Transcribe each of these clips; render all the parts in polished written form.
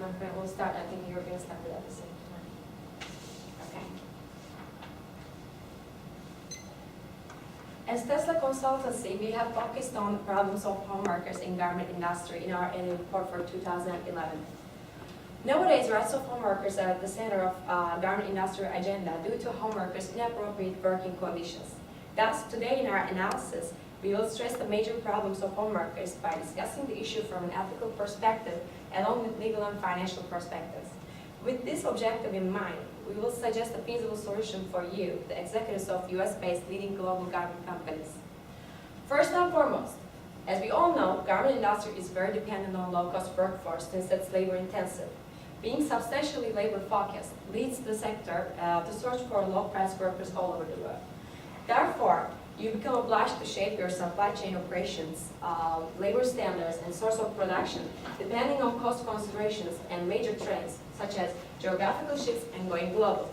my friend. We'll start. I think you're going to start it at the same time. Okay. As Tesla Consultancy, we have focused on problems of home workers in garment industry in our annual report for 2011. Nowadays, rights of home workers are at the center of garment industry agenda due to home workers' inappropriate working conditions. Thus, today in our analysis, we will stress the major problems of home workers by discussing the issue from an ethical perspective along with legal and financial perspectives. With this objective in mind, we will suggest a feasible solution for you, the executives of US-based leading global garment companies. First and foremost, as we all know, garment industry is very dependent on low-cost workforce since it's labor-intensive. Being substantially labor-focused leads the sector to search for low-price workers all over the world. Therefore, you become obliged to shape your supply chain operations, labor standards, and source of production depending on cost considerations and major trends such as geographical shifts and going global.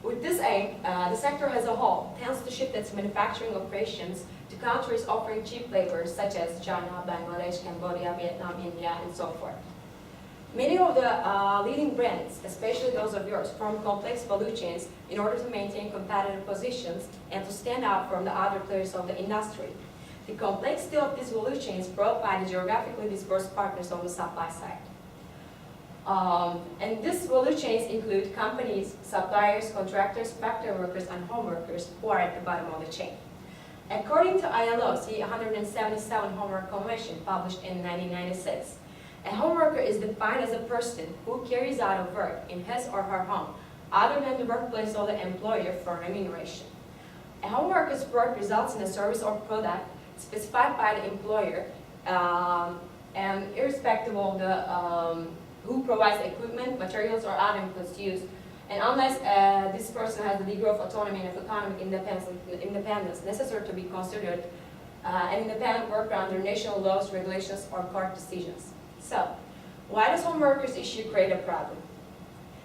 With this aim, the sector as a whole tends to shift its manufacturing operations to countries offering cheap labor such as China, Bangladesh, Cambodia, Vietnam, India, and so forth. Many of the leading brands, especially those of yours, form complex value chains in order to maintain competitive positions and to stand out from the other players of the industry. The complexity of these value chains brought by the geographically dispersed partners on the supply side. And these value chains include companies, suppliers, contractors, factory workers, and home workers who are at the bottom of the chain. According to ILO C-177 Homework Convention published in 1996, a home worker is defined as a person who carries out a work in his or her home other than the workplace of the employer for remuneration. A home worker's work results in a service or product specified by the employer and irrespective of the who provides the equipment, materials, or other inputs used, and unless this person has the degree of autonomy and of economic independence necessary to be considered an independent worker under national laws, regulations, or court decisions. So, why does home workers issue create a problem?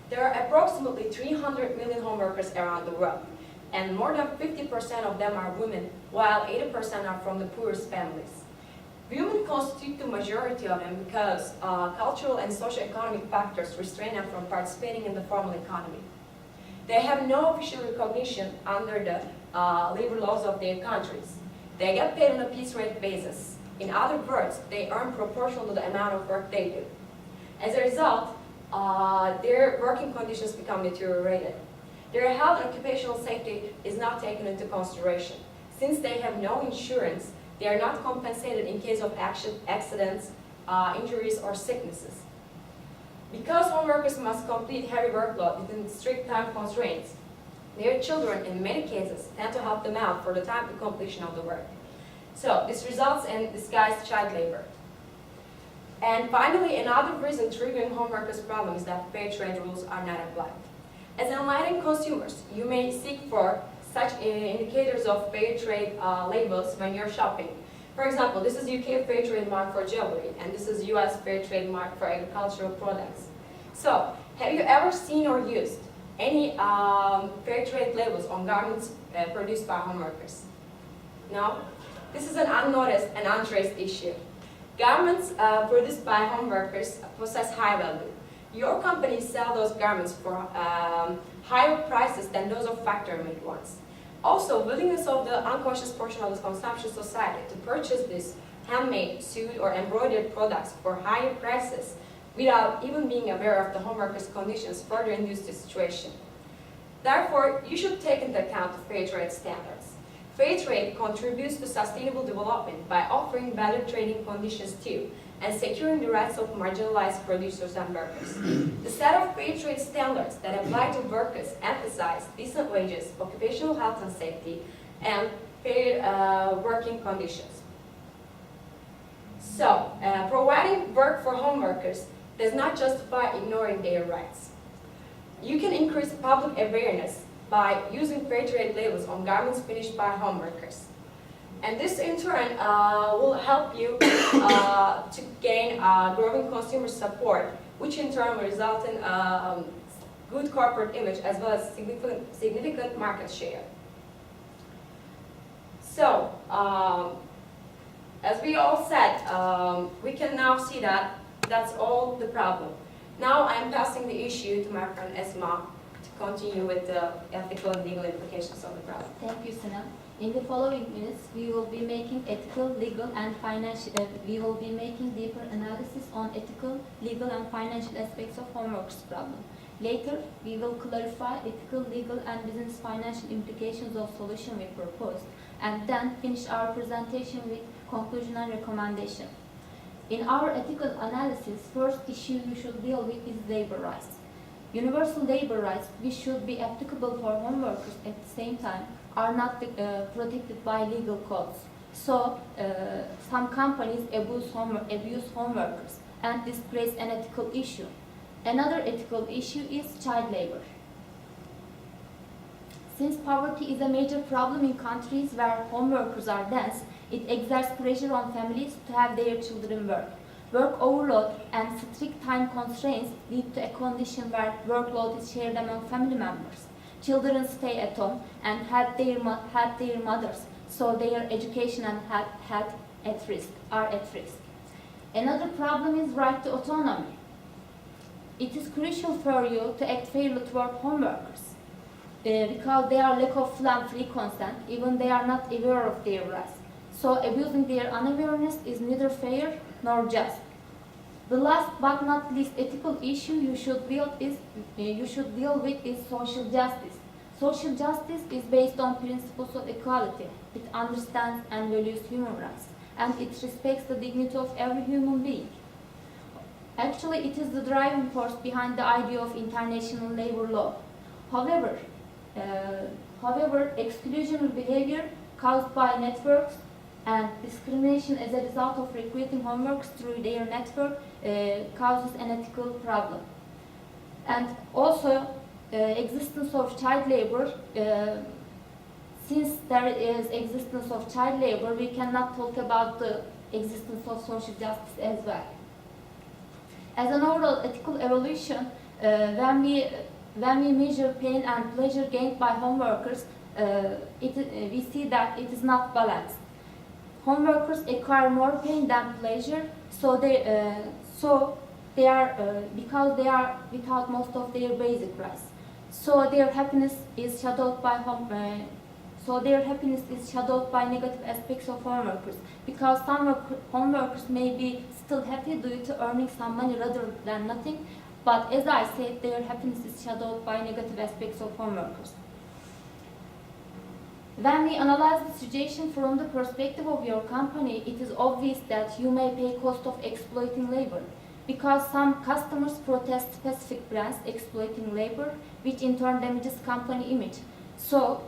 There are approximately 300 million home workers around the world, and more than 50% of them are women, while 80% are from the poorest families. Women constitute the majority of them because cultural and socio-economic factors restrain them from participating in the formal economy. They have no official recognition under the labor laws of their countries. They get paid on a piece rate basis. In other words, they earn proportional to the amount of work they do. As a result, their working conditions become deteriorated. Their health and occupational safety is not taken into consideration. Since they have no insurance, they are not compensated in case of accidents, injuries, or sicknesses. Because home workers must complete heavy workload within strict time constraints, their children, in many cases, tend to help them out for the time to completion of the work. So this results in disguised child labor. And finally, another reason triggering home workers' problem is that fair trade rules are not applied. As enlightened consumers, you may seek for such indicators of fair trade labels when you're shopping. For example, this is UK fair trade mark for jewelry, and this is US fair trade mark for agricultural products. So, have you ever seen or used any fair trade labels on garments produced by home workers? No? This is an unnoticed and untraced issue. Garments produced by home workers possess high value. Your companies sell those garments for higher prices than those of factory-made ones. Also, willingness of the unconscious portion of the consumption society to purchase these handmade, sewed, or embroidered products for higher prices without even being aware of the home workers' conditions further induce this situation. Therefore, you should take into account the fair trade standards. Fair trade contributes to sustainable development by offering better trading conditions too, and securing the rights of marginalized producers and workers. The set of fair trade standards that apply to workers emphasize decent wages, occupational health and safety, and fair working conditions. So, providing work for home workers does not justify ignoring their rights. You can increase public awareness by using fair trade labels on garments finished by home workers. And this in turn will help you to gain growing consumer support, which in turn will result in good corporate image as well as significant market share. So, as we all said, we can now see that that's all the problem. Now I'm passing the issue to my friend Esma to continue with the ethical and legal implications of the problem. Thank you, Sinem. In the following minutes, we will be making ethical, legal, and financial. We will be making deeper analysis on ethical, legal, and financial aspects of homeworkers problem. Later, we will clarify ethical, legal, and business financial implications of solution we proposed, and then finish our presentation with conclusion and recommendation. In our ethical analysis, first issue we should deal with is labor rights. Universal labor rights, which should be applicable for home workers at the same time, are not protected by legal codes. So, some companies abuse home workers, and this creates an ethical issue. Another ethical issue is child labor. Since poverty is a major problem in countries where home workers are dense, it exerts pressure on families to have their children work. Work overload and strict time constraints lead to a condition where workload is shared among family members. Children stay at home and help their mothers, so their education and health are at risk. Another problem is right to autonomy. It is crucial for you to act fairly toward home workers because they are lack of full and free consent, even they are not aware of their rights. So abusing their unawareness is neither fair nor just. The last but not least ethical issue you should deal with is social justice. Social justice is based on principles of equality. It understands and values human rights, and it respects the dignity of every human being. Actually, it is the driving force behind the idea of international labor law. However, exclusionary behavior caused by networks and discrimination as a result of recruiting homeworks through their network causes an ethical problem. And also, existence of child labor, since there is existence of child labor, we cannot talk about the existence of social justice as well. As an overall ethical evolution, when we measure pain and pleasure gained by home workers, we see that it is not balanced. Home workers acquire more pain than pleasure, because they are without most of their basic rights. So their happiness is shadowed by negative aspects of home workers, because some home workers may be still happy due to earning some money rather than nothing, but as I said, their happiness is shadowed by negative aspects of home workers. When we analyze the situation from the perspective of your company, it is obvious that you may pay cost of exploiting labor, because some customers protest specific brands exploiting labor, which in turn damages company image. So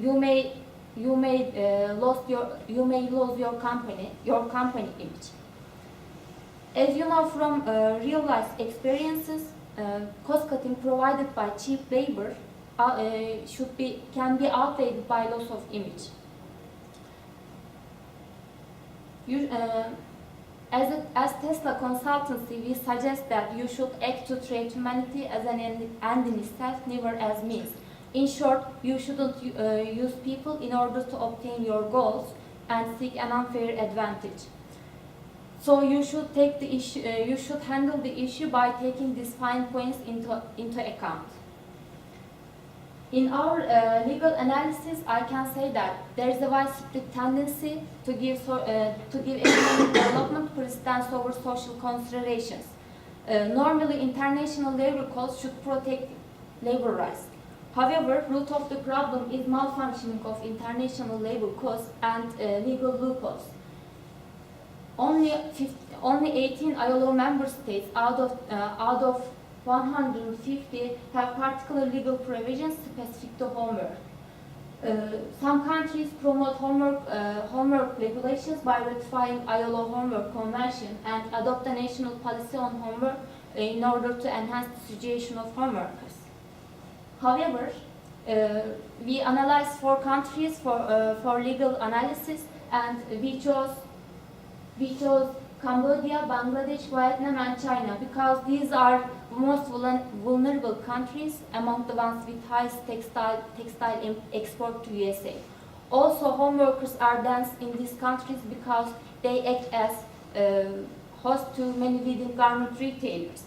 you may lose your company image. As you know from real life experiences, cost cutting provided by cheap labor can be outweighed by loss of image. As Tesla consultancy, we suggest that you should act to treat humanity as an end in itself, never as means. In short, you shouldn't use people in order to obtain your goals and seek an unfair advantage. So you should take the issue. You should handle the issue by taking these fine points into account. In our legal analysis, I can say that there is a widespread tendency to give economic development precedence over social considerations. Normally, international labor codes should protect labor rights. However, root of the problem is malfunctioning of international labor codes and legal loopholes. Only 18 ILO member states out of 150 have particular legal provisions specific to homework. Some countries promote homework regulations by ratifying ILO Homework Convention and adopt a national policy on homework in order to enhance the situation of homeworkers. However, we analyzed 4 countries for legal analysis, and we chose Cambodia, Bangladesh, Vietnam, and China, because these are most vulnerable countries among the ones with highest textile export to USA. Also, home workers are dense in these countries because they act as host to many leading garment retailers.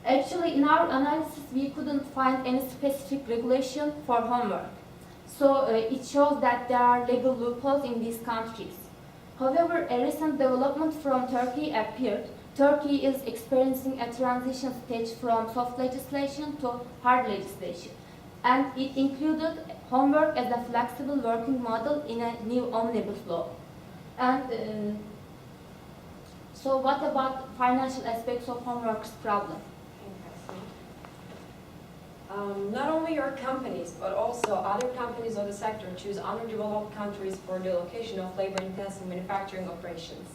Actually, in our analysis, we couldn't find any specific regulation for homework. So it shows that there are legal loopholes in these countries. However, a recent development from Turkey appeared. Turkey is experiencing a transition stage from soft legislation to hard legislation, and it included homework as a flexible working model in a new omnibus law. And so what about financial aspects of homework's problem? Not only your companies, but also other companies of the sector choose underdeveloped countries for the location of labor-intensive manufacturing operations,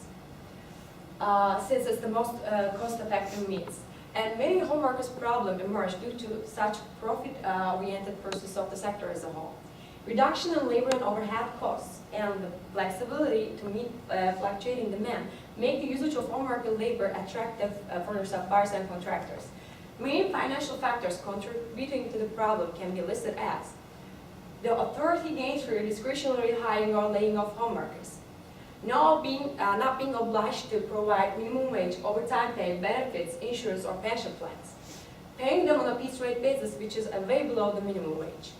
since it's the most cost-effective means. And many home workers' problems emerge due to such profit-oriented pursuits of the sector as a whole. Reduction in labor and overhead costs and the flexibility to meet fluctuating demand make the usage of home worker labor attractive for their suppliers and contractors. Main financial factors contributing to the problem can be listed as the authority gained through discretionary hiring or laying off home workers, not being obliged to provide minimum wage, overtime pay, benefits, insurance, or pension plans, paying them on a piece rate basis which is way below the minimum wage,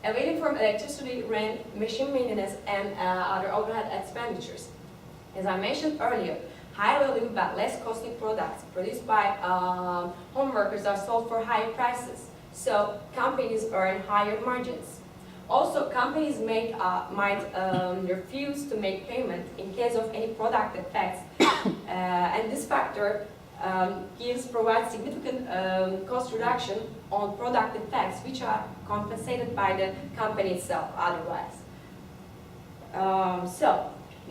awaiting from electricity, rent, machine maintenance, and other overhead expenditures. As I mentioned earlier, high-value but less costly products produced by home workers are sold for higher prices, so companies earn higher margins. Also, companies might refuse to make payment in case of any product defects, and this factor provides significant cost reduction on product defects, which are compensated by the company itself otherwise.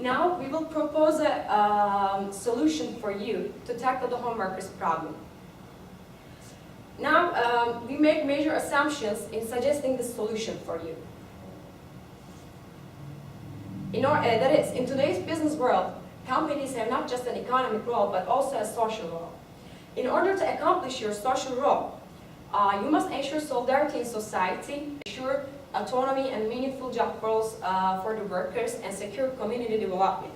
Now we will propose a solution for you to tackle the home workers problem. Now we make major assumptions in suggesting this solution for you. That is, in today's business world, companies have not just an economic role but also a social role. In order to accomplish your social role, you must ensure solidarity in society, ensure autonomy and meaningful job roles for the workers, and secure community development.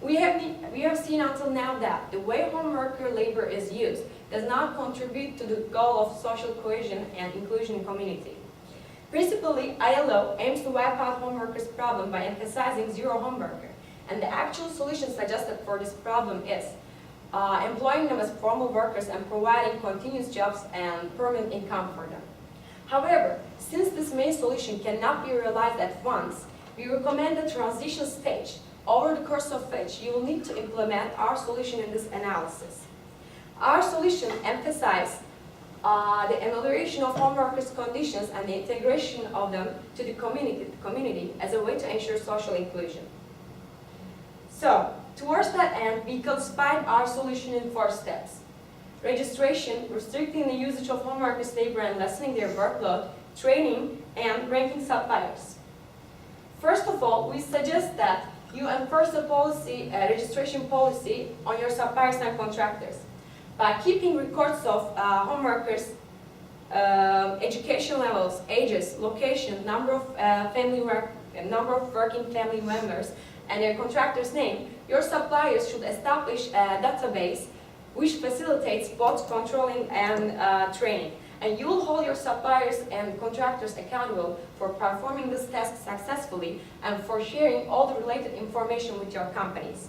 We have seen until now that the way home worker labor is used does not contribute to the goal of social cohesion and inclusion in community. Principally, ILO aims to wipe out home workers' problem by emphasizing zero home worker, and the actual solution suggested for this problem is employing them as formal workers and providing continuous jobs and permanent income for them. However, since this main solution cannot be realized at once, we recommend a transition stage, over the course of which you will need to implement our solution in this analysis. Our solution emphasizes the amelioration of home workers' conditions and the integration of them to the community as a way to ensure social inclusion. So, towards that end, we classified our solution in 4 steps. Registration, restricting the usage of home workers' labor and lessening their workload, training, and ranking suppliers. First of all, we suggest that you enforce a registration policy on your suppliers and contractors by keeping records of home workers' education levels, ages, location, number of working family members, and their contractor's name. Your suppliers should establish a database which facilitates both controlling and training. And you will hold your suppliers and contractors accountable for performing this task successfully and for sharing all the related information with your companies.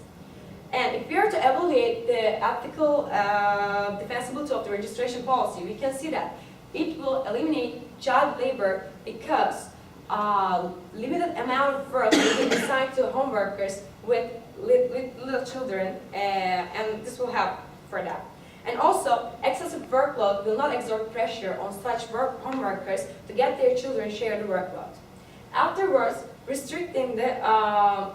And if we are to evaluate the ethical defensibility of the registration policy, we can see that it will eliminate child labor because limited amount of work will be assigned to home workers with little children, and this will help for that. And also, excessive workload will not exert pressure on such home workers to get their children share the workload. Afterwards, restricting the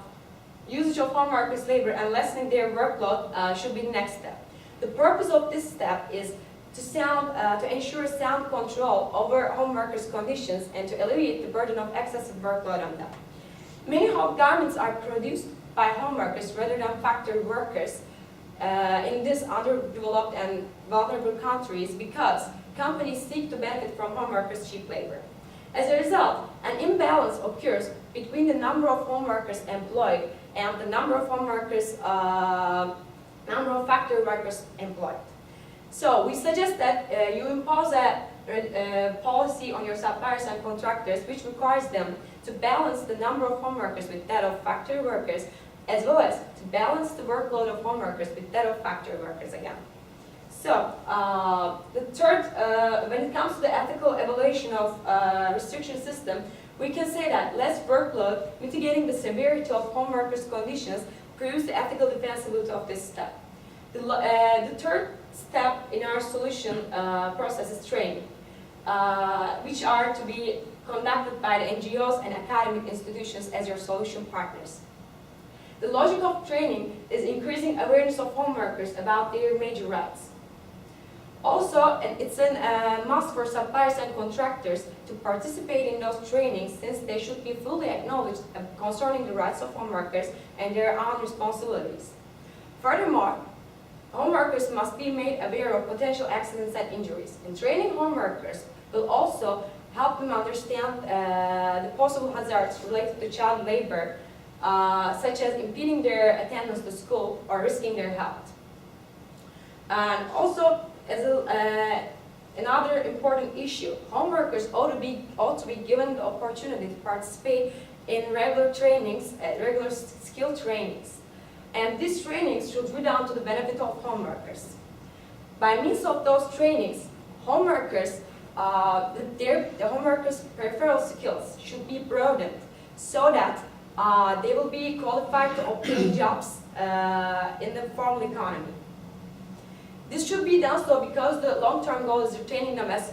usage of home workers' labor and lessening their workload should be the next step. The purpose of this step is to ensure sound control over home workers' conditions and to alleviate the burden of excessive workload on them. Many home garments are produced by home workers rather than factory workers in these underdeveloped and vulnerable countries because companies seek to benefit from home workers' cheap labor. As a result, an imbalance occurs between the number of home workers employed and the number of home workers number of factory workers employed. So we suggest that you impose a policy on your suppliers and contractors which requires them to balance the number of home workers with that of factory workers, as well as to balance the workload of home workers with that of factory workers again. So, the third, when it comes to the ethical evaluation of restriction system, we can say that less workload mitigating the severity of home workers' conditions proves the ethical defensibility of this step. The third step in our solution process is training, which are to be conducted by the NGOs and academic institutions as your solution partners. The logic of training is increasing awareness of home workers about their major rights. Also, it's a must for suppliers and contractors to participate in those trainings, since they should be fully acknowledged concerning the rights of home workers and their own responsibilities. Furthermore, home workers must be made aware of potential accidents and injuries. And training home workers will also help them understand the possible hazards related to child labor, such as impeding their attendance to school or risking their health. And also, as another important issue, home workers ought to be given the opportunity to participate in regular trainings, regular skill trainings. And these trainings should redound to the benefit of home workers. By means of those trainings, home workers, the home workers' peripheral skills should be broadened so that they will be qualified to obtain jobs in the formal economy. This should be done so because the long-term goal is retaining them as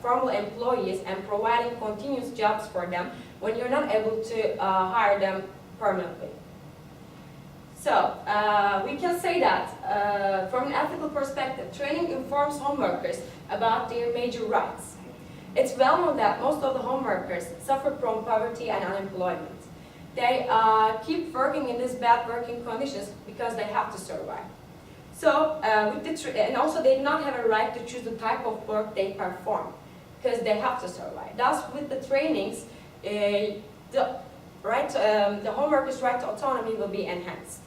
formal employees and providing continuous jobs for them when you're not able to hire them permanently. So, we can say that from an ethical perspective, training informs home workers about their major rights. It's well known that most of the home workers suffer from poverty and unemployment. They keep working in these bad working conditions because they have to survive. So, and also they do not have a right to choose the type of work they perform because they have to survive. Thus, with the trainings, the home workers' right to autonomy will be enhanced.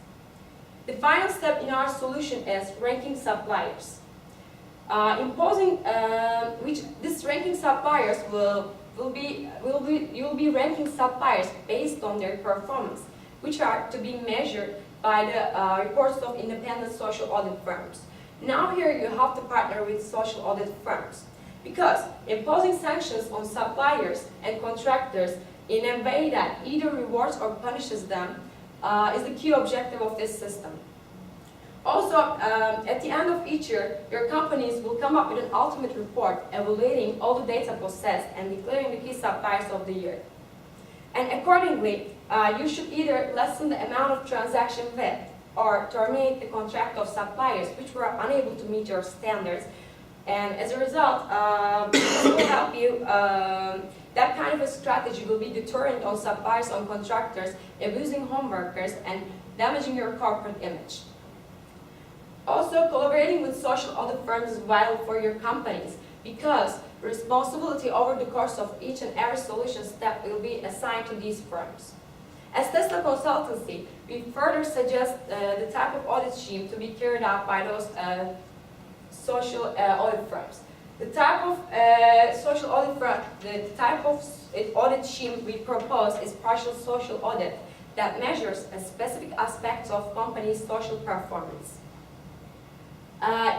The final step in our solution is ranking suppliers. This ranking suppliers you'll be ranking suppliers based on their performance, which are to be measured by the reports of independent social audit firms. Now here you have to partner with social audit firms, because imposing sanctions on suppliers and contractors in a way that either rewards or punishes them is the key objective of this system. Also, at the end of each year, your companies will come up with an ultimate report evaluating all the data possessed and declaring the key suppliers of the year. And accordingly, you should either lessen the amount of transaction with or terminate the contract of suppliers which were unable to meet your standards. And as a result, this will help you. That kind of a strategy will be deterrent on suppliers, on contractors, abusing home workers and damaging your corporate image. Also, collaborating with social audit firms is vital for your companies, because responsibility over the course of each and every solution step will be assigned to these firms. As Tesla Consultancy, we further suggest the type of audit scheme to be carried out by those social audit firms. The type of social audit firm, the type of audit scheme we propose is partial social audit that measures a specific aspects of company's social performance.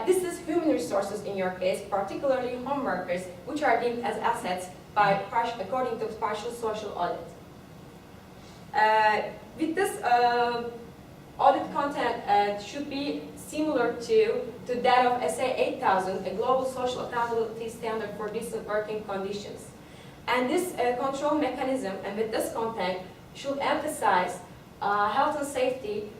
This is human resources in your case, particularly home workers, which are deemed as assets according to partial social audit. With this audit content should be similar to that of SA 8000, a global social accountability standard for decent working conditions. And this control mechanism, and with this content, should emphasize health and safety,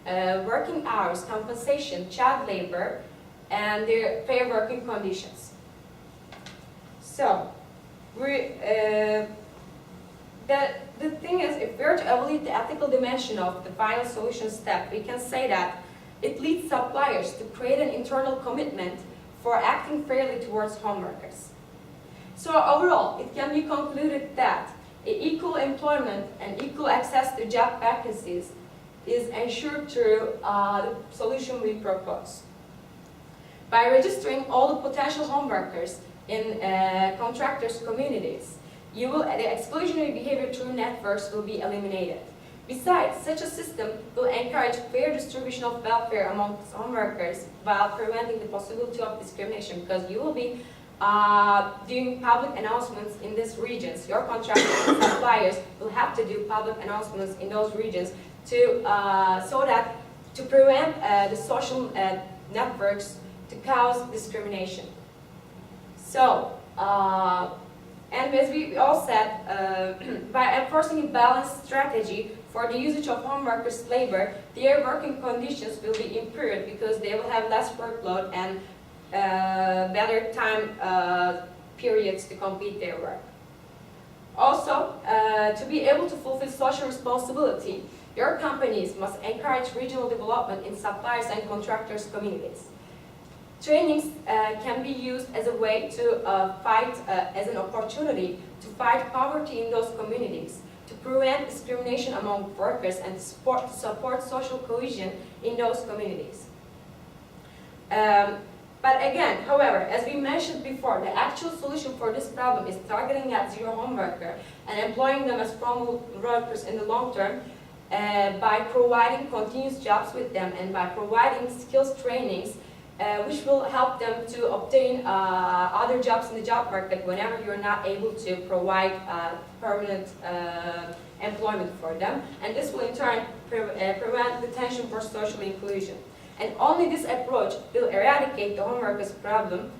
working hours, compensation, child labor, and their fair working conditions. So, the thing is, if we're to evaluate the ethical dimension of the final solution step, we can say that it leads suppliers to create an internal commitment for acting fairly towards home workers. So overall, it can be concluded that equal employment and equal access to job vacancies is ensured through the solution we propose. By registering all the potential home workers in contractors' communities, the exclusionary behavior through networks will be eliminated. Besides, such a system will encourage fair distribution of welfare amongst home workers while preventing the possibility of discrimination, because you will be doing public announcements in these regions. Your contractors and suppliers will have to do public announcements in those regions to prevent the social networks to cause discrimination. So, and as we all said, by enforcing a balanced strategy for the usage of home workers' labor, their working conditions will be improved because they will have less workload and better time periods to complete their work. Also, to be able to fulfill social responsibility, your companies must encourage regional development in suppliers and contractors' communities. Trainings can be used as a way to as an opportunity to fight poverty in those communities, to prevent discrimination among workers, and to support social cohesion in those communities. But again, however, as we mentioned before, the actual solution for this problem is targeting that zero home worker and employing them as formal workers in the long term by providing continuous jobs with them and by providing skills trainings which will help them to obtain other jobs in the job market whenever you're not able to provide permanent employment for them. And this will in turn prevent detention for social inclusion. And only this approach will eradicate the home workers problem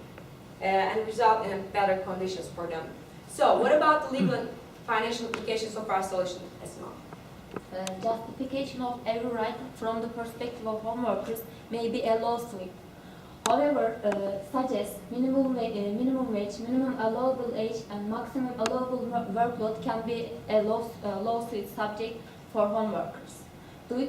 and result in better conditions for them. So what about the legal and financial implications of our solution, Esma? Justification of every right from the perspective of home workers may be a lawsuit. However, such as minimum wage, minimum allowable age, and maximum allowable workload can be a lawsuit subject for home workers. Due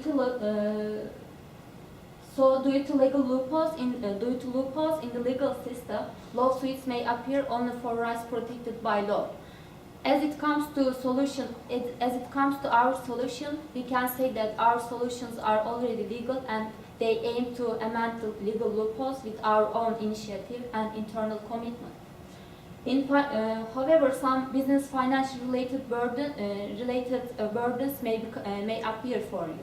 to legal loopholes in the legal system, lawsuits may appear only for rights protected by law. As it comes to our solution, we can say that our solutions are already legal and they aim to amend the legal loopholes with our own initiative and internal commitment. However, some business financial related burdens may appear for you.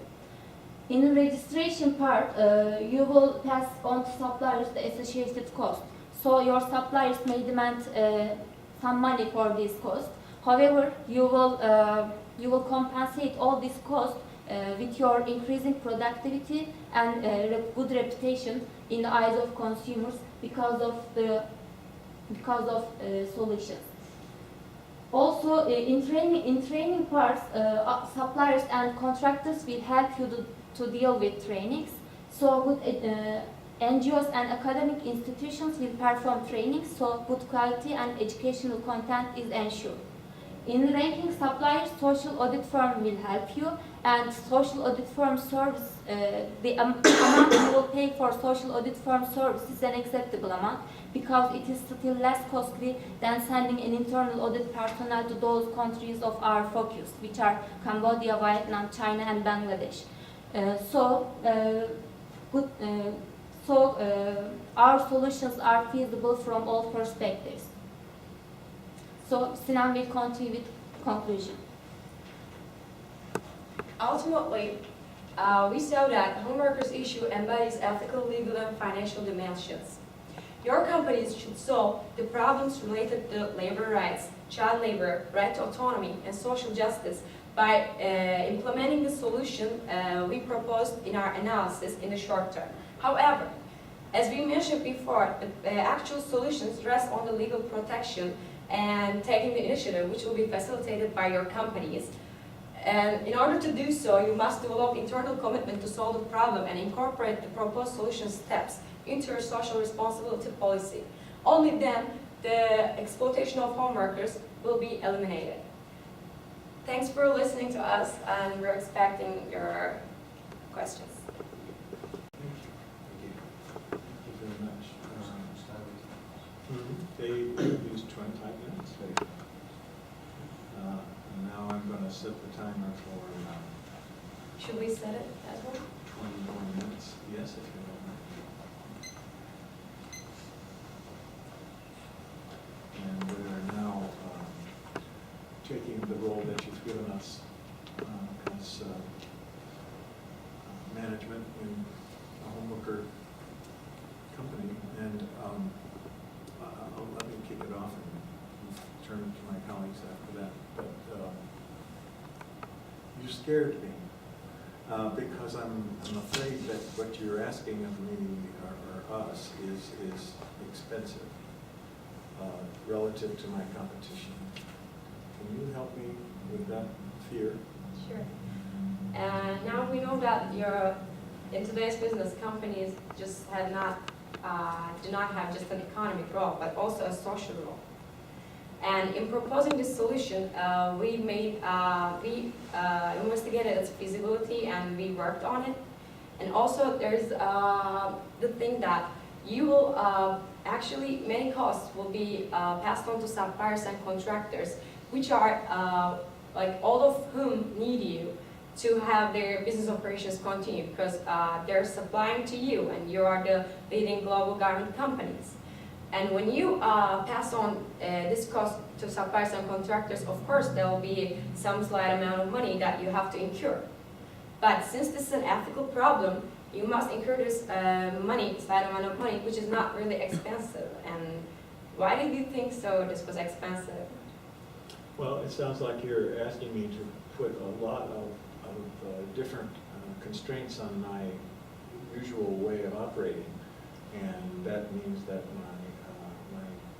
In the registration part, you will pass on to suppliers the associated cost. So your suppliers may demand some money for this cost. However, you will compensate all this cost with your increasing productivity and good reputation in the eyes of consumers because of solutions. Also, in training parts, suppliers and contractors will help you to deal with trainings. So good NGOs and academic institutions will perform trainings, so good quality and educational content is ensured. In ranking suppliers, social audit firm will help you, and social audit firm service, the amount you will pay for social audit firm service is an acceptable amount because it is still less costly than sending an internal audit personnel to those countries of our focus, which are Cambodia, Vietnam, China, and Bangladesh. Our solutions are feasible from all perspectives. So Sinan will continue with conclusion. Ultimately, we saw that home workers issue embodies ethical, legal, and financial dimensions. Your companies should solve the problems related to labor rights, child labor, right to autonomy, and social justice by implementing the solution we proposed in our analysis in the short term. However, as we mentioned before, the actual solutions rest on the legal protection and taking the initiative, which will be facilitated by your companies. And in order to do so, you must develop internal commitment to solve the problem and incorporate the proposed solution steps into your social responsibility policy. Only then the exploitation of home workers will be eliminated. Thanks for listening to us, and we're expecting your questions. Thank you very much. They used 25 minutes. Now I'm going to set the timer for Should we set it as well? 20 more minutes, yes, if you don't mind. And we are now taking the role that you've given us as management in a homeworker company. And let me kick it off and turn to my colleagues after that. But you scared me because I'm afraid that what you're asking of me or us is expensive relative to my competition. Can you help me with that fear? Sure. And now we know that in today's business, companies just do not have just an economic role, but also a social role. And in proposing this solution, we investigated its feasibility and we worked on it. And also there's the thing that you will actually, many costs will be passed on to suppliers and contractors, which are like all of whom need you to have their business operations continue, because they're supplying to you and you are the leading global garment companies. And when you pass on this cost to suppliers and contractors, of course there will be some slight amount of money that you have to incur. But since this is an ethical problem, you must incur this slight amount of money, which is not really expensive. And why did you think so this was expensive? Well, it sounds like you're asking me to put a lot of different constraints on my usual way of operating, and that means that my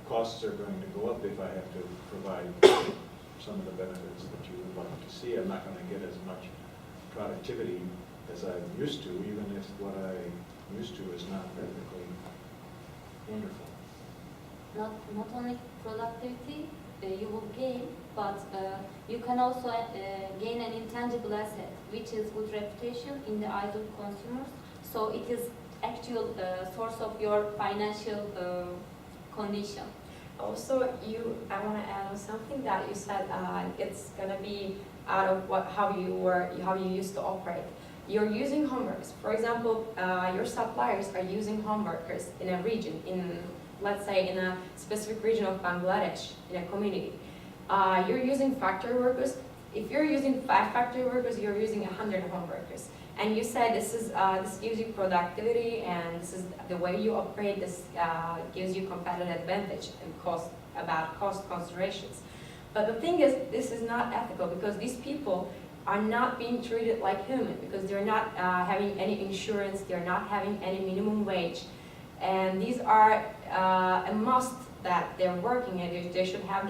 costs are going to go up if I have to provide some of the benefits that you would like to see. I'm not going to get as much productivity as I'm used to, even if what I'm used to is not technically wonderful. Not only productivity you will gain, but you can also gain an intangible asset, which is good reputation in the eyes of consumers. So it is actual source of your financial condition. Also, I want to add on something that you said. It's gonna be out of how you used to operate. You're using home workers. For example, your suppliers are using home workers in a region, let's say in a specific region of Bangladesh, in a community. You're using factory workers. If you're using 5 factory workers, you're using 100 home workers. And you said this gives you productivity, and this is the way you operate. This gives you competitive advantage and cost considerations. But the thing is, this is not ethical, because these people are not being treated like human, because they're not having any insurance, they're not having any minimum wage, and these are a must that they're working, and they should have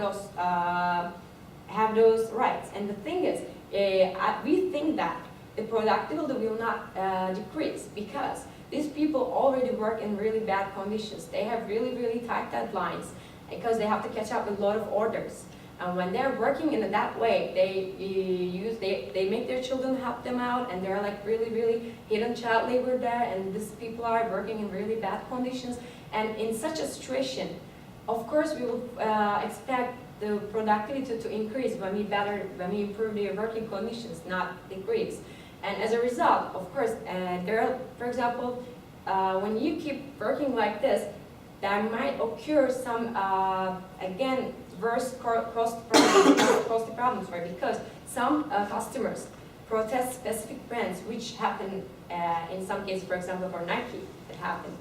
those rights. And the thing is, we think that the productivity will not decrease, because these people already work in really bad conditions. They have really, really tight deadlines because they have to catch up with a lot of orders. And when they're working in that way, they make their children help them out, and they're like really, really hidden child labor there, and these people are working in really bad conditions. And in such a situation, of course, we will expect the productivity to increase when we improve their working conditions, not decrease. And as a result, of course, for example, when you keep working like this, there might occur some, again, worse cost problems, right? Because some customers protest specific brands, which happen in some cases, for example, for Nike, it happened.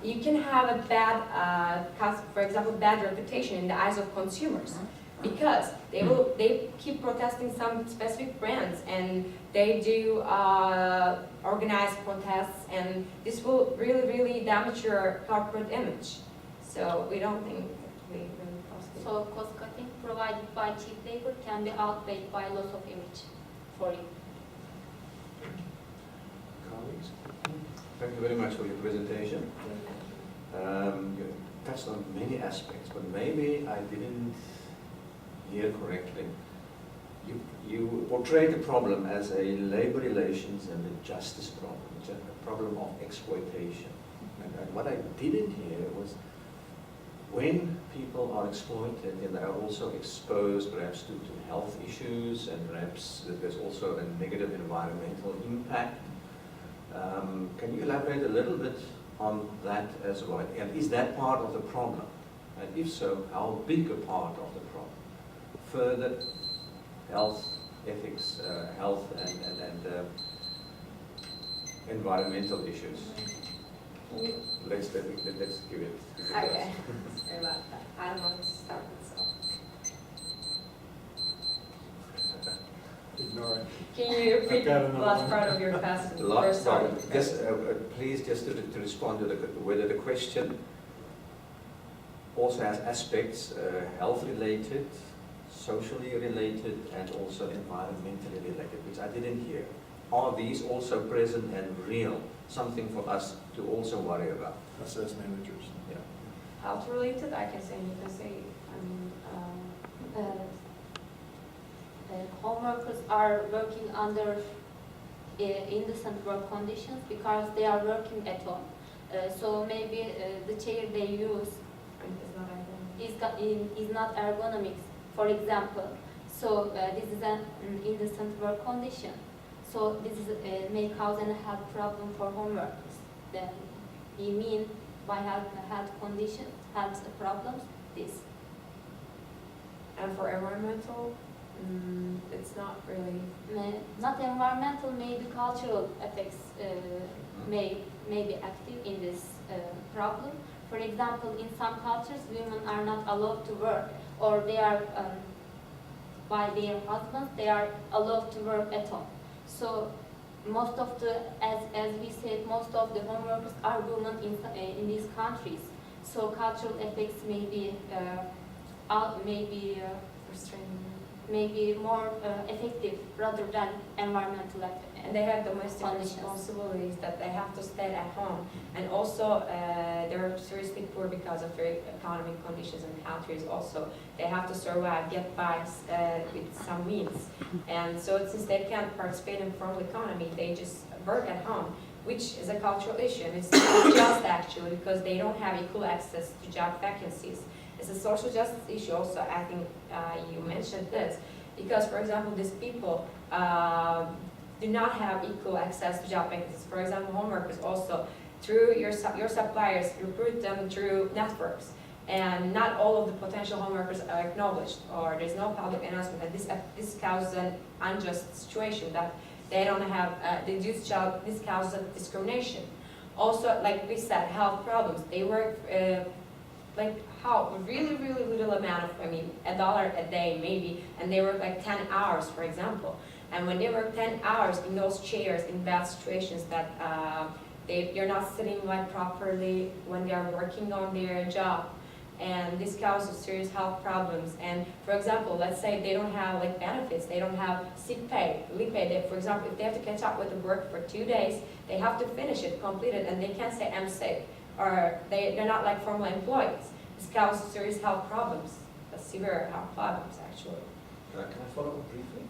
You can have a bad, for example, bad reputation in the eyes of consumers, because they keep protesting some specific brands, and they do organized protests, and this will really, really damage your corporate image. So we don't think we really possible. So cost cutting provided by cheap labor can be outweighed by loss of image for you. Colleagues? Thank you very much for your presentation. You touched on many aspects, but maybe I didn't hear correctly. You portrayed the problem as a labor relations and a justice problem, a problem of exploitation. And what I didn't hear was when people are exploited, then they are also exposed perhaps to health issues, and perhaps that there's also a negative environmental impact. Can you elaborate a little bit on that as well? And is that part of the problem? And if so, how big a part of the problem? Further health, ethics, health and environmental issues. Let's give it. Okay, sorry about that. I don't want to start with so. Ignore it. Can you repeat I've got the another last one. part of your question? The last First part part, of your just, question. please just to respond to whether the question also has aspects health related, socially related, and also environmentally related, which I didn't hear. Are these also present and real? Something for us to also worry about. Us as managers. Yeah. Health related, I can say, you can say, Home workers are working under indecent work conditions because they are working at home. So maybe the chair they use is not ergonomic, for example. So this is an indecent work condition. So this is, may cause a health problem for home workers. Then you mean by health condition, health problems, this. And for environmental, it's not really. Not environmental, maybe cultural effects may be active in this problem. For example, in some cultures, women are not allowed to work, or they are, by their husbands, they are allowed to work at home. So most of the, as we said, most of the home workers are women in these countries. So cultural effects may be more effective rather than environmental effects. And they have domestic responsibilities that they have to stay at home. And also, they're seriously poor because of their economic conditions in countries also. They have to survive, get by with some means. And so since they can't participate in formal economy, they just work at home, which is a cultural issue. And it's not just actually because they don't have equal access to job vacancies. It's a social justice issue also. I think you mentioned this because, for example, these people do not have equal access to job vacancies. For example, home workers also, through your suppliers, recruit them through networks. And not all of the potential home workers are acknowledged, or there's no public announcement. And this causes an unjust situation that they don't have, this causes discrimination. Also, like we said, health problems. They work really little amount of, $1 a day maybe, and they work like 10 hours, for example. And when they work 10 hours in those chairs, in bad situations that you're not sitting properly when they're working on their job, and this causes serious health problems. And for example, let's say they don't have benefits, they don't have sick pay, leave pay. For example, if they have to catch up with the work for 2 days, they have to finish it, complete it, and they can't say I'm sick, or they're not formal employees. This causes serious health problems, severe health problems actually. Can I follow up briefly?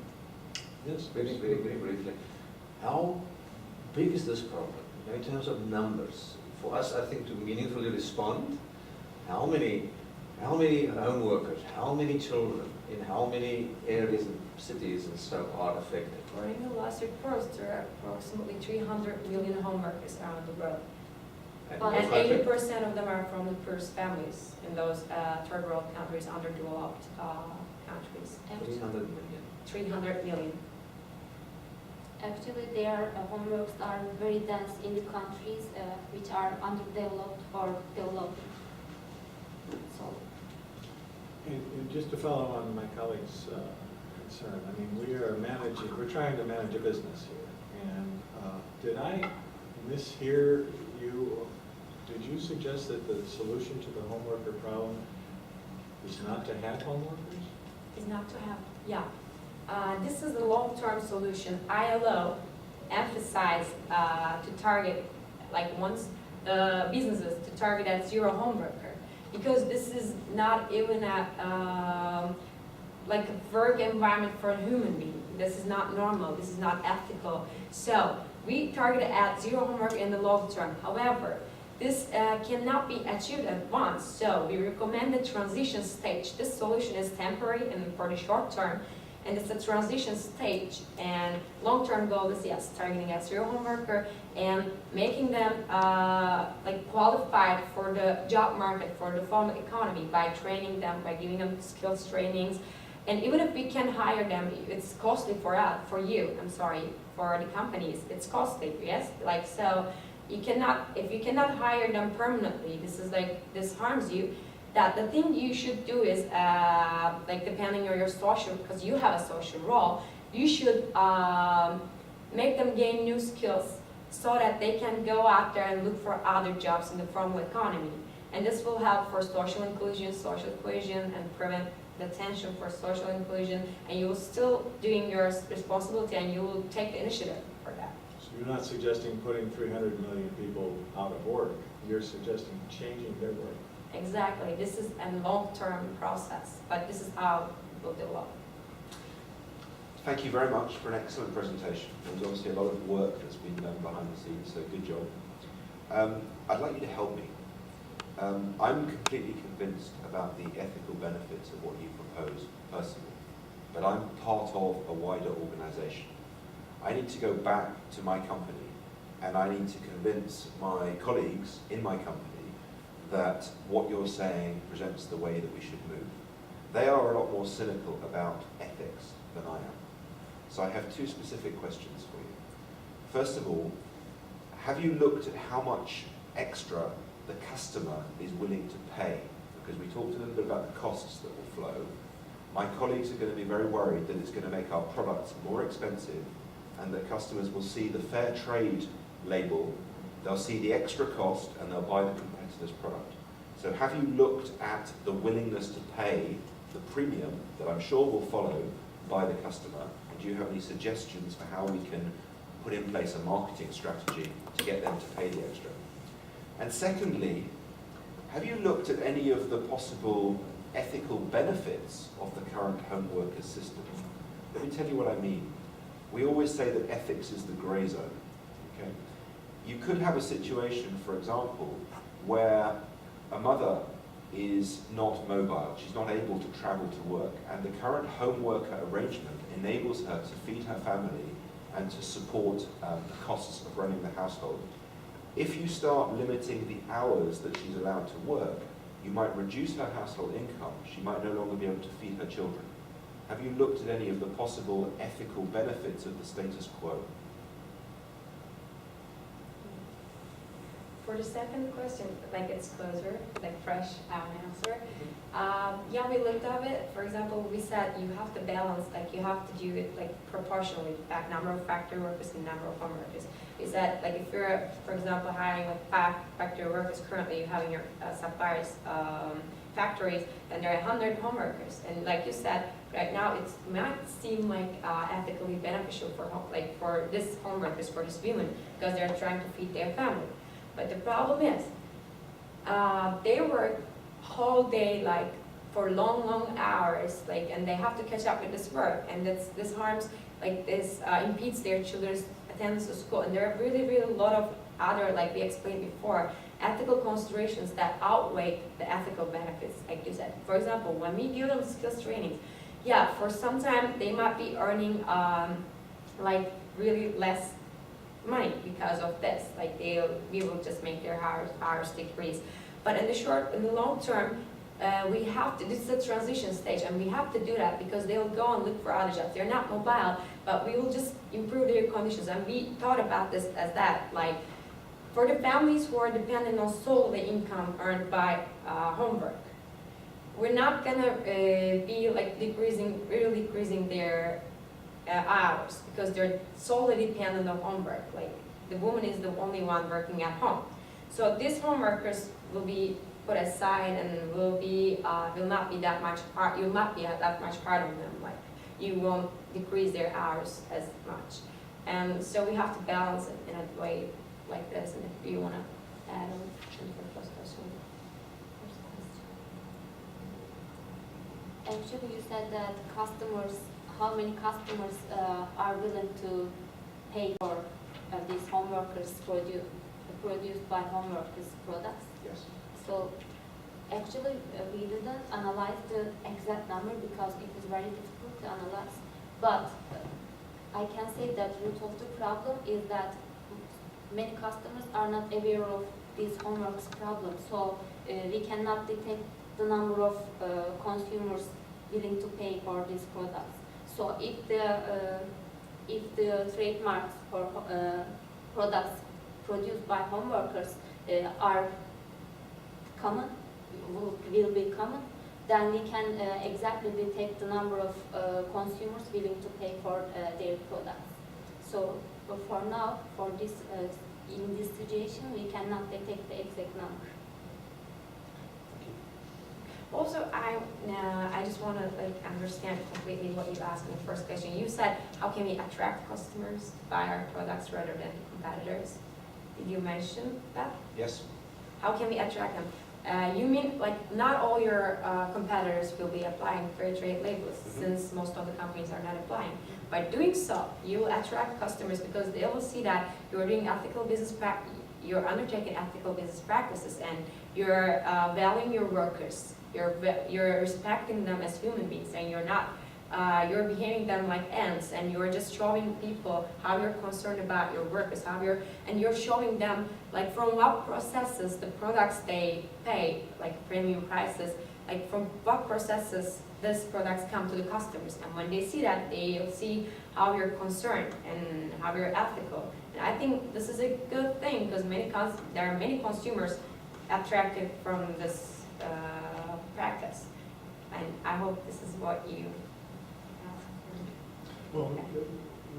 Yes. Very briefly. How big is this problem in terms of numbers? For us, I think to meaningfully respond, how many home workers, how many children, in how many areas and cities and so are affected? According to last reports, there are approximately 300 million home workers around the world. And 80% of them are from the poorest families in those third world countries, underdeveloped countries. 300 million. 300 million. Actually, their home workers are very dense in the countries which are underdeveloped or developing. So, And just to follow on my colleague's concern, we're trying to manage a business here. And did I mishear you? Did you suggest that the solution to the home worker problem is not to have home workers? Is not to have, yeah. This is a long-term solution. ILO emphasized to target, businesses to target at zero home worker, because this is not even a work environment for a human being. This is not normal. This is not ethical. So we target at zero home work in the long term. However, This cannot be achieved at once, so we recommend the transition stage. This solution is temporary and for the short term, and it's a transition stage, and long-term goal is, yes, targeting a serial home worker and making them like qualified for the job market, for the formal economy by training them, by giving them skills trainings. And even if we can hire them, it's costly for us, for the companies, it's costly, yes? Like, so you cannot, if you cannot hire them permanently, this harms you. That the thing you should do is, like depending on your social, because you have a social role, you should make them gain new skills so that they can go out there and look for other jobs in the formal economy. And this will help for social inclusion, social cohesion, and prevent the tension for social inclusion, and you will still doing your responsibility and you will take the initiative for that. So you're not suggesting putting 300 million people out of work, you're suggesting changing their work. Exactly, this is a long-term process, but this is how we'll develop. Thank you very much for an excellent presentation. There's obviously a lot of work that's been done behind the scenes, so good job. I'd like you to help me. I'm completely convinced about the ethical benefits of what you propose personally, but I'm part of a wider organisation. I need to go back to my company and I need to convince my colleagues in my company that what you're saying presents the way that we should move. They are a lot more cynical about ethics than I am. So I have two specific questions for you. First of all, have you looked at how much extra the customer is willing to pay? Because we talked a little bit about the costs that will flow. My colleagues are going to be very worried that it's going to make our products more expensive and that customers will see the fair trade label, they'll see the extra cost and they'll buy the competitor's product. So have you looked at the willingness to pay the premium that I'm sure will follow by the customer? And do you have any suggestions for how we can put in place a marketing strategy to get them to pay the extra? And secondly, have you looked at any of the possible ethical benefits of the current home workers system? Let me tell you what I mean. We always say that ethics is the grey zone. Okay? You could have a situation, for example, where a mother is not mobile, she's not able to travel to work, and the current home worker arrangement enables her to feed her family and to support the costs of running the household. If you start limiting the hours that she's allowed to work, you might reduce her household income, she might no longer be able to feed her children. Have you looked at any of the possible ethical benefits of the status quo? For the second question, like it's closer, like fresh answer. Yeah, we looked at it. For example, we said you have to balance, like you have to do it like proportionally, like number of factory workers and number of home workers. We said like if you're, for example, hiring like 5 factory workers currently, you have in your suppliers factories, then there are 100 home workers. And like you said, right now it might seem like ethically beneficial for for this home workers, for these women, because they're trying to feed their family. But the problem is, they work whole day, like for long hours, like, and they have to catch up with this work, and this harms, like this impedes their children's attendance to school, and there are really a lot of other, like we explained before, ethical considerations that outweigh the ethical benefits, like you said. For example, when we give them skills training, yeah, for some time they might be earning like really less money because of this, like we will just make their hours decrease. But in the long term, we have to, this is a transition stage, and we have to do that because they will go and look for other jobs. They're not mobile, but we will just improve their conditions. And we thought about this as that, like for the families who are dependent on solely income earned by homework, we're not gonna be like really decreasing their hours, because they're solely dependent on homework. Like the woman is the only one working at home. So these home workers will be put aside and will not be that much hard. You'll not be that much hard on them. Like you won't decrease their hours as much. And so we have to balance it in a way like this. And if you want to add on to the first question. Actually, you said that how many customers are willing to pay for these home workers produced by home workers products. Yes. So actually we didn't analyze the exact number because it is very difficult to analyze. But I can say that root of the problem is that many customers are not aware of these homeworks problems. So we cannot detect the number of consumers willing to pay for these products. So if the trademarks for products produced by home workers are common, will be common, then we can exactly detect the number of consumers willing to pay for their products. So for now, for this in this situation, we cannot detect the exact number. Also, I just want to understand completely what you asked in the first question. You said, how can we attract customers to buy our products rather than competitors? Did you mention that? Yes. How can we attract them? You mean not all your competitors will be applying fair trade labels, since most of the companies are not applying. By doing so, you will attract customers because they will see that you're doing ethical business you're undertaking ethical business practices, and you're valuing your workers. You're respecting them as human beings, and you're behaving them like ants, and you're just showing people how you're concerned about your workers, and you're showing them from what processes the products they pay, premium prices, from what processes these products come to the customers. And when they see that, they'll see how you're concerned and how you're ethical. And I think this is a good thing because there are many consumers attracted from this practice. And I hope this is what you Well,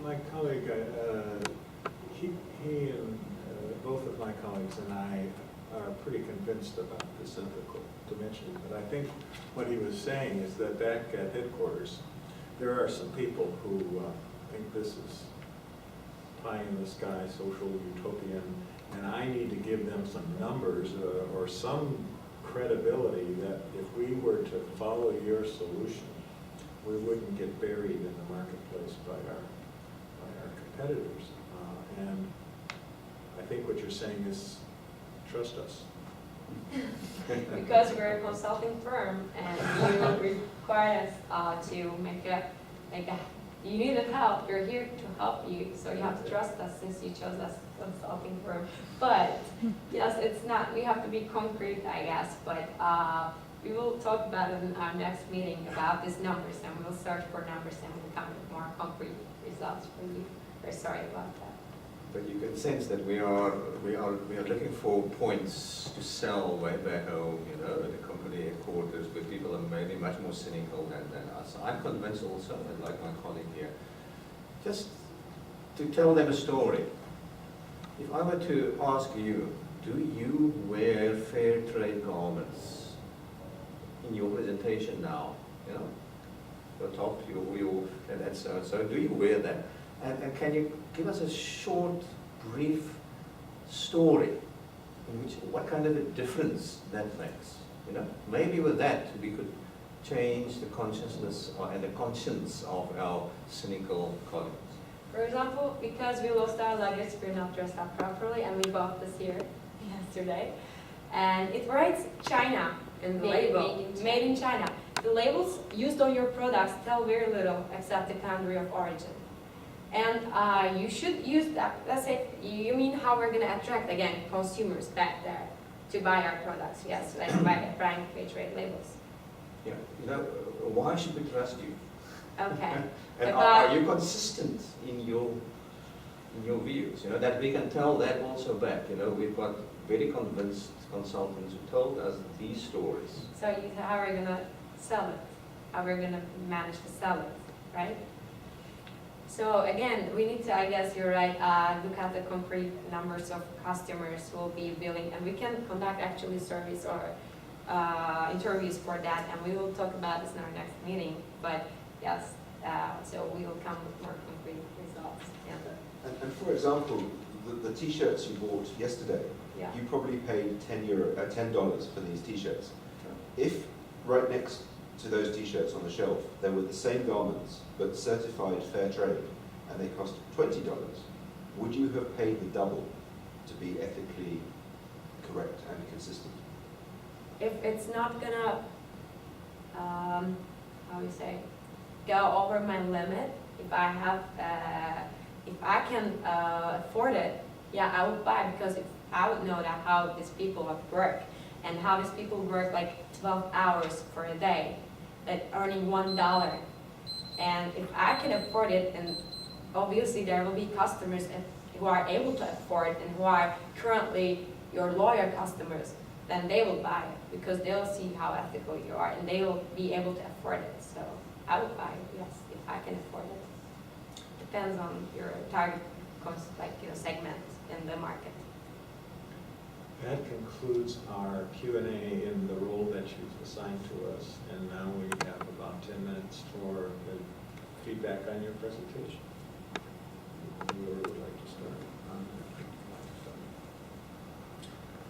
my colleague, he and both of my colleagues and I are pretty convinced about this ethical dimension. But I think what he was saying is that back at headquarters, there are some people who think this is pie in the sky, social utopian, and I need to give them some numbers or some credibility that if we were to follow your solution, we wouldn't get buried in the marketplace by our competitors. And I think what you're saying is, trust us. because we're a consulting firm and you require us to you needed help, you're here to help you, so you have to trust us since you chose us as a consulting firm. But yes, it's not, we have to be concrete, I guess, but we will talk about it in our next meeting about these numbers, and we'll search for numbers and we'll come with more concrete results for you. We're sorry about that. But you can sense that we are looking for points to sell way back home, at the company headquarters, where people are maybe much more cynical than us. I'm convinced also, and like my colleague here, just to tell them a story. If I were to ask you, do you wear fair trade garments in your presentation now? Your top, and so do you wear them? And can you give us a short, brief story in which what kind of a difference that makes? Maybe with that we could change the consciousness and the conscience of our cynical colleagues. For example, because we lost our luggage, we're not dressed up properly, and we bought this here yesterday. And it writes China in the label, made in China. The labels used on your products tell very little except the country of origin. And you should use that. Let's say, you mean how we're going to attract, again, consumers back there to buy our products. Yes, like by buying fair trade labels. Yeah, why should we trust you? Okay. And are you consistent in your views? That we can tell that also back. We've got very convinced consultants who told us these stories. So how are we going to sell it? How we're going to manage to sell it, right? So again, we need to, I guess you're right, look at the concrete numbers of customers who will be billing, and we can conduct actually surveys or interviews for that, and we will talk about this in our next meeting. But yes, so we will come with more concrete results. Yeah. And for example, the T-shirts you bought yesterday, Yeah. you probably paid $10 for these T-shirts. If right next to those T-shirts on the shelf, there were the same garments but certified fair trade, and they cost $20, would you have paid the double to be ethically correct and consistent? If it's not gonna, how you say, go over my limit, if I have, if I can afford it, yeah, I would buy, because if I would know that how these people work, and how these people work like 12 hours for a day, but earning $1. And if I can afford it, and obviously there will be customers who are able to afford it and who are currently your loyal customers, then they will buy it because they'll see how ethical you are and they will be able to afford it. So I would buy it, yes, if I can afford it. Depends on your target, segment in the market. That concludes our Q&A in the role that you've assigned to us, and now we have about 10 minutes for the feedback on your presentation. Whoever would like to start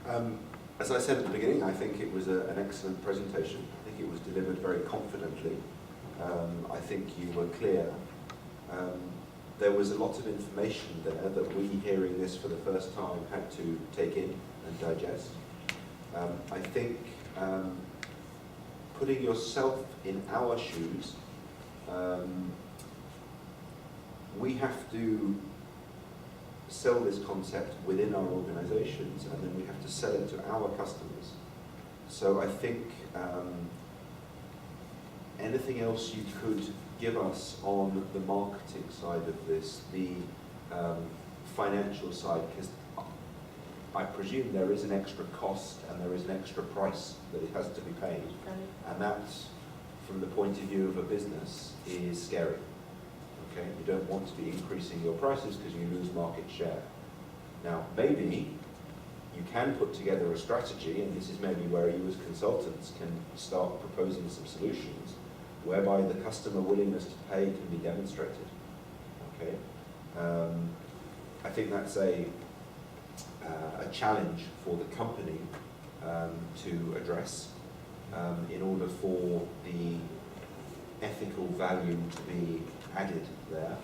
on that. As I said at the beginning, I think it was an excellent presentation. I think it was delivered very confidently. I think you were clear. There was a lot of information there that we, hearing this for the first time, had to take in and digest. I think putting yourself in our shoes, we have to sell this concept within our organizations, and then we have to sell it to our customers. So I think anything else you could give us on the marketing side of this, the financial side, because I presume there is an extra cost and there is an extra price that it has to be paid, and that, from the point of view of a business, is scary. Okay, you don't want to be increasing your prices because you lose market share. Now, maybe you can put together a strategy, and this is maybe where you as consultants can start proposing some solutions whereby the customer willingness to pay can be demonstrated. Okay, I think that's a challenge for the company to address in order for the ethical value to be added there.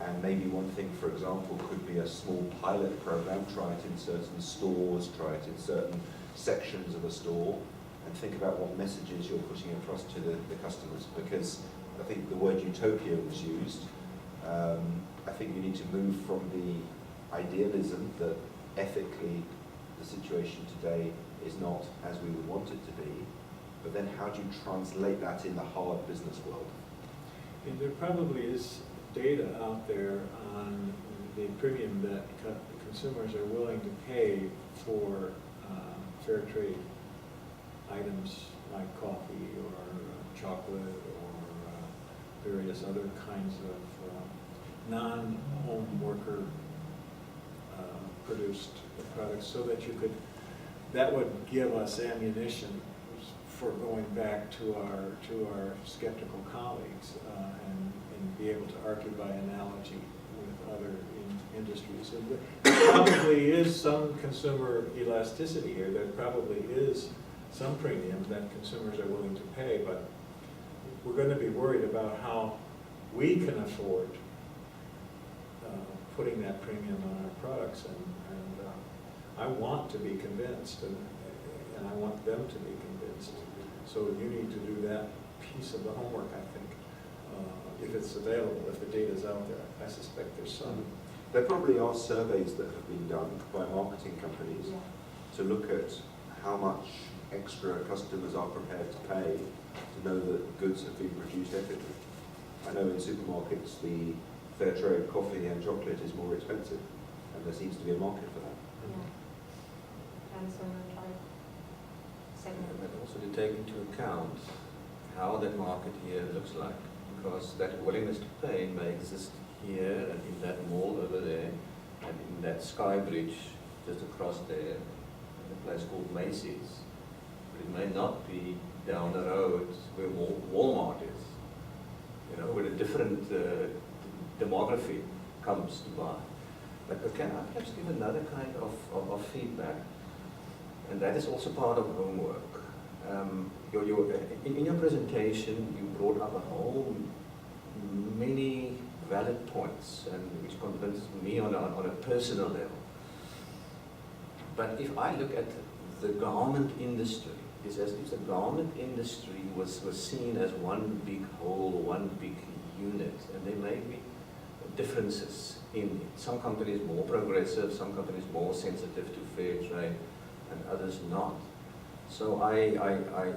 And maybe one thing, for example, could be a small pilot program, try it in certain stores, try it in certain sections of a store, and think about what messages you're putting across to the customers. Because I think the word utopia was used. I think you need to move from the idealism that ethically the situation today is not as we would want it to be, but then how do you translate that in the hard business world? And there probably is data out there on the premium that consumers are willing to pay for fair trade items like coffee or chocolate or various other kinds of non-home worker produced products, so that that would give us ammunition for going back to our skeptical colleagues and be able to argue by analogy with other industries. And there probably is some consumer elasticity here. There probably is some premium that consumers are willing to pay, but we're going to be worried about how we can afford putting that premium on our products, and I want to be convinced, and I want them to be convinced. So you need to do that piece of the homework, I think, if it's available, if the data's out there. I suspect there's some. There probably are surveys that have been done by marketing companies to look at how much extra customers are prepared to pay to know that goods have been produced ethically. I know in supermarkets the fair trade coffee and chocolate is more expensive, and there seems to be a market for that. And so we'll try segment. But also to take into account how that market here looks like, because that willingness to pay may exist here and in that mall over there, and in that sky bridge just across there, in a place called Macy's. But it may not be down the road where Walmart is, where a different demography comes to buy. But can I perhaps give another kind of feedback? And that is also part of homework. In your presentation, you brought up a whole many valid points, and which convinced me on a personal level. But if I look at the garment industry, it's as if the garment industry was seen as one big whole, one big unit, and there may be differences in it. Some companies more progressive, some companies more sensitive to fair trade, and others not. So I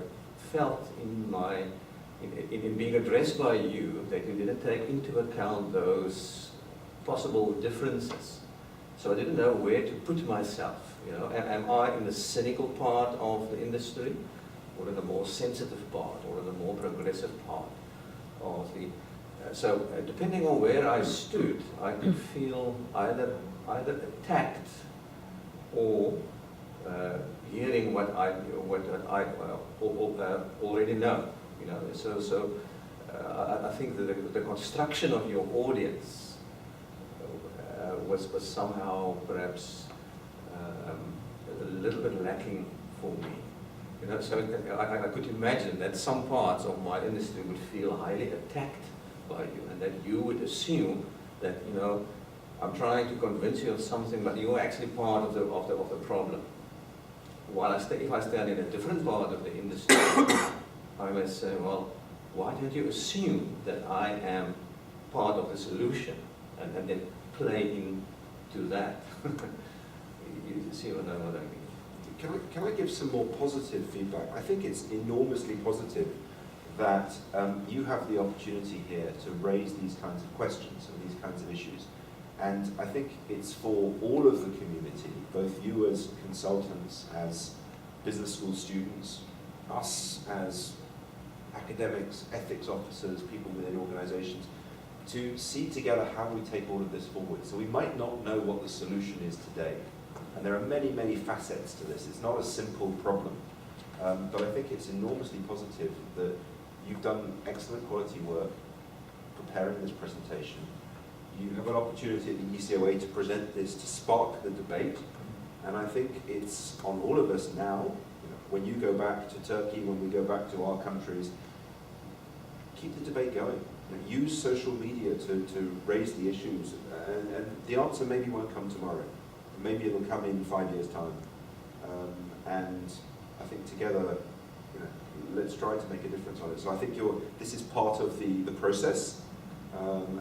felt in being addressed by you that you didn't take into account those possible differences. So I didn't know where to put myself. You know, am I in the cynical part of the industry, or in the more sensitive part, or in the more progressive part of the? So depending on where I stood, I could feel either attacked or hearing what I already know. You know, so I think that the construction of your audience was somehow perhaps a little bit lacking for me. You know, so I could imagine that some parts of my industry would feel highly attacked by you, and that you would assume that, you know, I'm trying to convince you of something, but you're actually part of the problem. While if I stand in a different part of the industry, I may say, well, why don't you assume that I am part of the solution, and then play into that? You see what I mean? Can I give some more positive feedback? I think it's enormously positive that you have the opportunity here to raise these kinds of questions and these kinds of issues. And I think it's for all of the community, both you as consultants, as business school students, us as academics, ethics officers, people within organizations, to see together how we take all of this forward. So we might not know what the solution is today. And there are many, many facets to this. It's not a simple problem. But I think it's enormously positive that you've done excellent quality work preparing this presentation. You have an opportunity at the ECOA to present this, to spark the debate. And I think it's on all of us now, you know, when you go back to Turkey, when we go back to our countries, keep the debate going. You know, use social media to raise the issues. And the answer maybe won't come tomorrow. Maybe it'll come in 5 years' time. And I think together, you know, let's try to make a difference on it. So I think this is part of the process.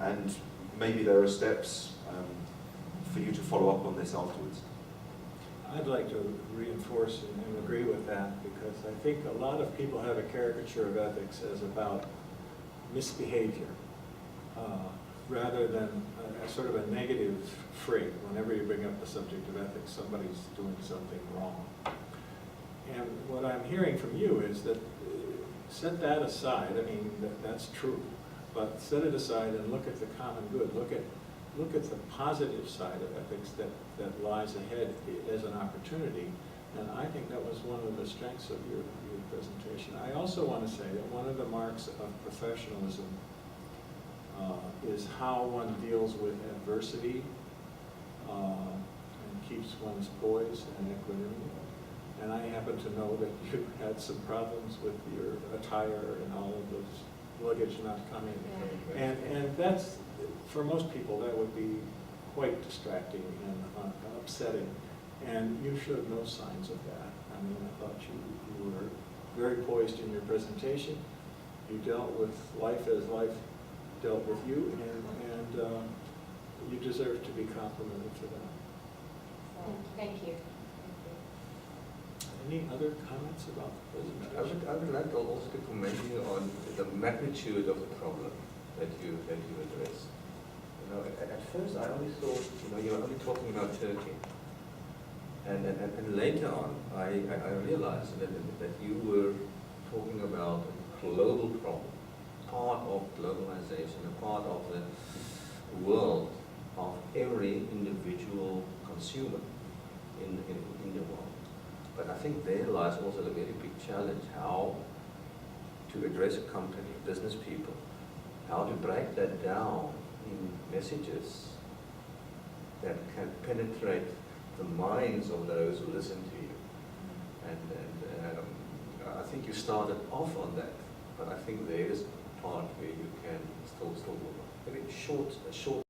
And maybe there are steps for you to follow up on this afterwards. I'd like to reinforce and agree with that, because I think a lot of people have a caricature of ethics as about misbehavior, rather than a sort of a negative freight. Whenever you bring up the subject of ethics, somebody's doing something wrong. And what I'm hearing from you is that set that aside. I mean, that's true. But set it aside and look at the common good. Look at the positive side of ethics that lies ahead as an opportunity. And I think that was one of the strengths of your presentation. I also want to say that one of the marks of professionalism is how one deals with adversity and keeps one's poise and equanimity. And I happen to know that you had some problems with your attire and all of those luggage not coming. Yeah. And that's, for most people, that would be quite distracting and upsetting. And you showed no signs of that. I mean, I thought you were very poised in your presentation. You dealt with life as life dealt with you, and you deserve to be complimented for that. Thank you. Any other comments about the presentation? I would like to also to commend you on the magnitude of the problem that you addressed. You know, at first I only thought, you know, you were only talking about Turkey, and later on I realized that you were talking about a global problem, part of globalization, a part of the world of every individual consumer in the world. But I think there lies also a very big challenge, how to address a company, business people, how to break that down in messages that can penetrate the minds of those who listen to you. And I think you started off on that, but I think there is a part where you can still work. Maybe a short